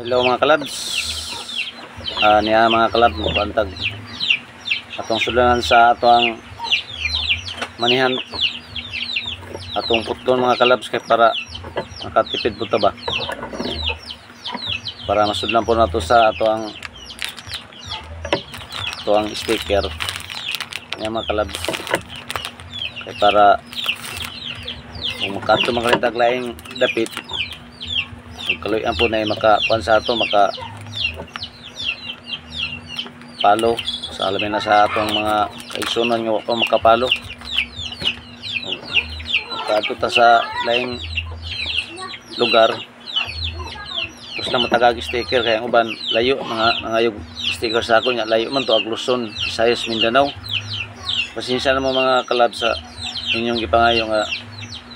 Hello mga kalabs. Niya mga kalab bantag atong sulanan sa atong manihan atong puton mga kalabs kay para makatipid po ta ba para masudlan po nato sa atong sticker niya mga kalabs kay para kung makato makalintag laing dapit kaluyan po na makakuan sa ato maka palo sa alamin na sa atong mga kaigsunon nga pa makapalo makato ta sa laing lugar tapos na matagag sticker kaya ang uban layo nangayog sticker sa ako nya layo man to ag Luzon, Visayas, Mindanao. Pasensya na mo mga kalab sa inyong gipangayo nga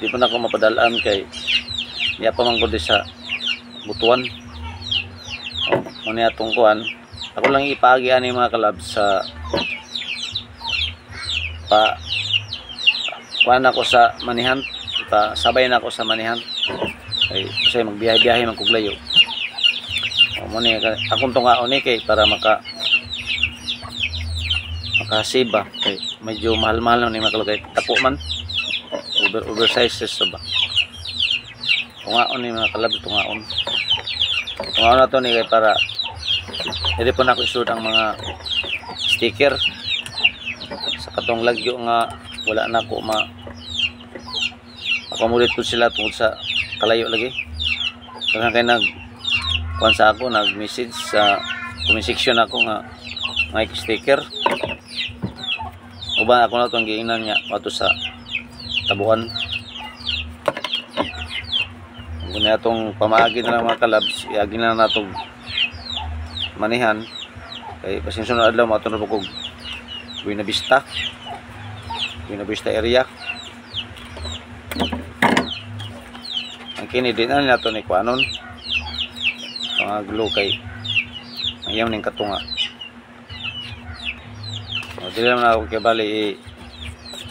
di pa na ako mapadalaan kay niya pa man ko di sa butuan muna atong kuan ako lang ipagi ani mga kalab sa kuan ako sa manihan sabay na ako sa manihan kay kasi magbiyahe-biyahe man kog layo muna akong tungaon ni kay para makasiba kay medyo mahal-mahal ni mga kalab kay tapo man oversize sa ba tungaon ni mga kalab tungaon na to ni kay para hindi po na ako isud ang mga sticker sa katong lagyo nga wala na ako makamulit po sila tungkol sa kalayo lagi kaya kay kuan sa ako nag message sa comment section ako nga sticker uban ako na itong giingnan niya ato sa tabuan kung itong pamaagi na lang mga kalabs iagi na natong manihan kay pasinsunod adlaw matunod ko Buena Vista area ang kini din na nato ni kuanon mga glue kay ayaw ning katunga dili na ako kay bali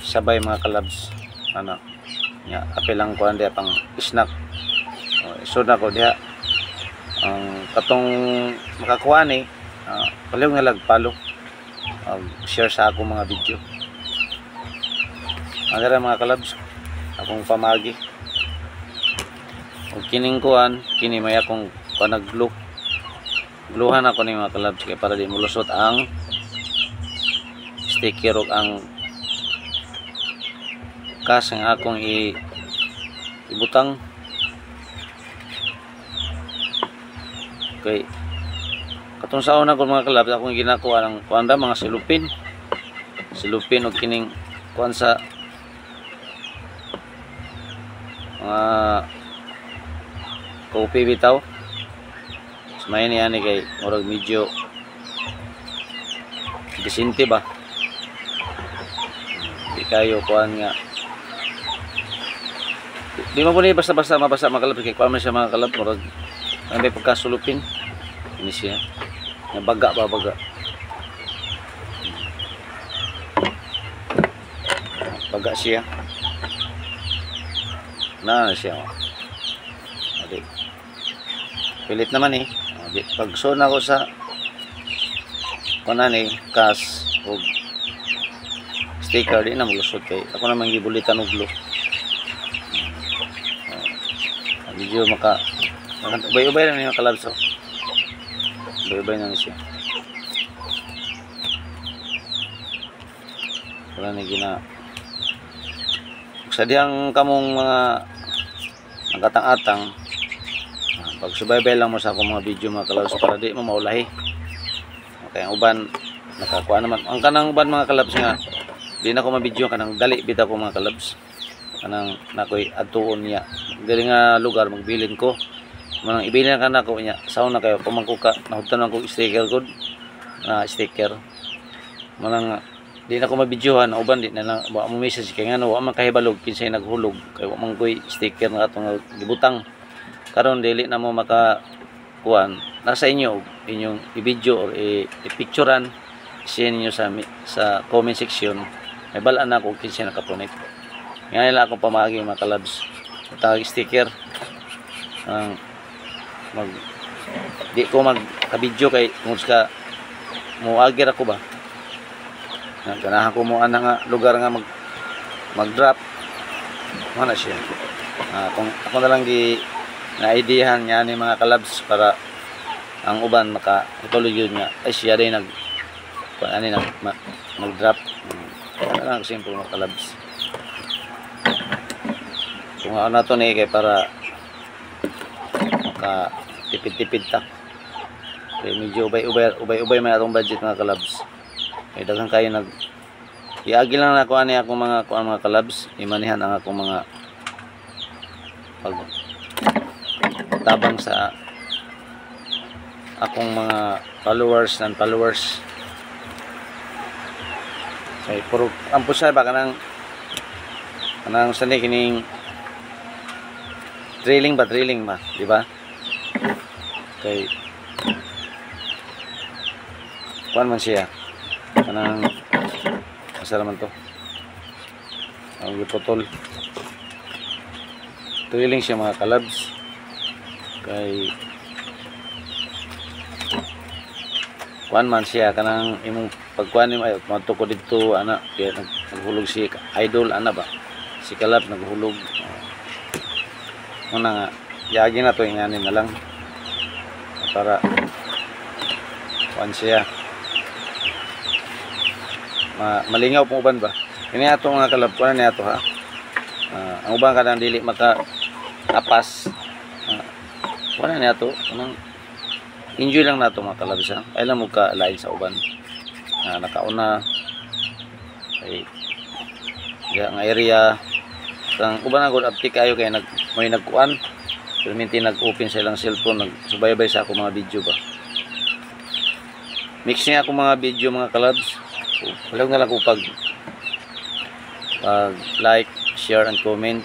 sabay mga kalabs ano nya apil lang kuan dia pang snack isod na ko diha ang katong makakuha ni paliw nga lagpalo share sa akong mga video andara mga kalabs akong pamagi og kining kuan kini may akong panag-glue gluhan ako ni mga kalabs kay para di mulusot ang sticker og ang kas nga akong ibutang okay katong sa una ko mga kalab akong ginakuha ng kuanda mga silupin o kining kuan sa mga kopi bitaw sumay ni ani kay murag medyo disinte ba di kayo kuan nga di mo po na basta-basta mabasa mga kalab kay kuan man siya mga kalab murag ang may pagkasulupin ini siya baga siya na siya adi pilit naman pag son ako sa kunan kas o sticker di na mulusot kay ako naman gibulitan og glue medyo ubay-ubay lang yung kalabso ubay-ubay lang siya wala na gina sadyang kamong mga nagkatang-atang pag subaybay lang mo sa akong mga video mga kalabs para di mo maulahi kaya ang uban nakakuha naman ang kanang uban mga kalabs nga di na ko mabidyo kanang dali bita ko mga kalabs kanang nakoy atuon niya dili nga lugar magbilin ko manang ibilin ka na ko niya saon na kayo pamangko ka nahudtan ko sticker good na sticker manang di na ko mabidyohan uban di na lang wa mo message kay ngano wa man kahibalog kinsay naghulog kay wa man koy sticker nga atong gibutang karon dili na mo maka kuan nasa inyo inyong i-video or i-picturean share niyo sa comment section may balaan na ko kinsay nakapunit ngayon lang ako pamagi mga kalabs tag sticker ang mag di ko magka-video kay kung ka muagir ako ba. Ganahan ko mo ana nga lugar nga mag-drop. Ano siya? Kung ako na lang di na-ideahan niya ni mga kalabs para ang uban ituloy yun nga ay siya din mag-drop. Ano lang simple mga kalabs. Kung ano to ni kay para tipid-tipid ta. Kaya medyo ubay may atong budget mga kalabs. Kaya daghang kayo iagi lang na ko ani akong mga kalabs, imanihan ang akong mga tabang sa akong mga followers and followers. Kaya puro ang pusay ba kanang sanay kining trailing ba, di ba? Kay kuan man siya kanang asa naman to ang gipotol trailing siya mga kalabs. Kay kuan man siya kanang imong pagkuan ni ay matukod dito ana kaya naghulog si idol ana ba si kalab naghulog muna nga yagi na to ingani na lang para kuan siya malingaw pong uban ba ini ato mga kalab kuan ni ato ha. Ang uban kanang dili maka apas kuan ni ato kanang enjoy lang nato mga kalabs ha. Ay lang mo ka lain sa uban nakauna ay ang area ang uban na good uptick kayo kay may nagkuan perminti nag-open sa ilang cellphone nagsubaybay sa ako mga video ba mix niya ako mga video mga kalabs. Huwag na lang ko pag like, share and comment.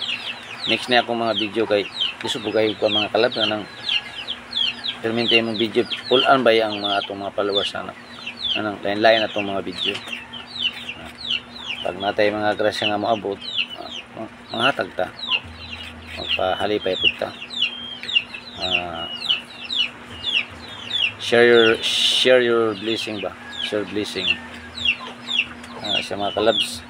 Next niya ako mga video kay gusto po kayo ko mga kalabs na nang perminti mong video full on ba ang mga atong mga followers na anong line atong mga video. Pag natay mga grasya nga maabot mga hatag ta magpahalipay po ta. Share your blessing ba, share blessing sa mga kalabs.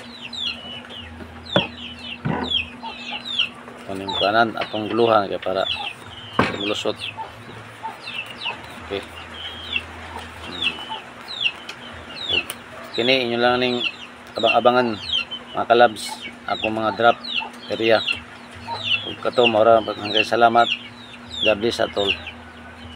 Kuning kanan atong guluhan kaya para mulusot. Okay, kini inyo lang ning abang-abangan mga kalabs ako mga drop area ug kato mora hanggang salamat. God bless at all.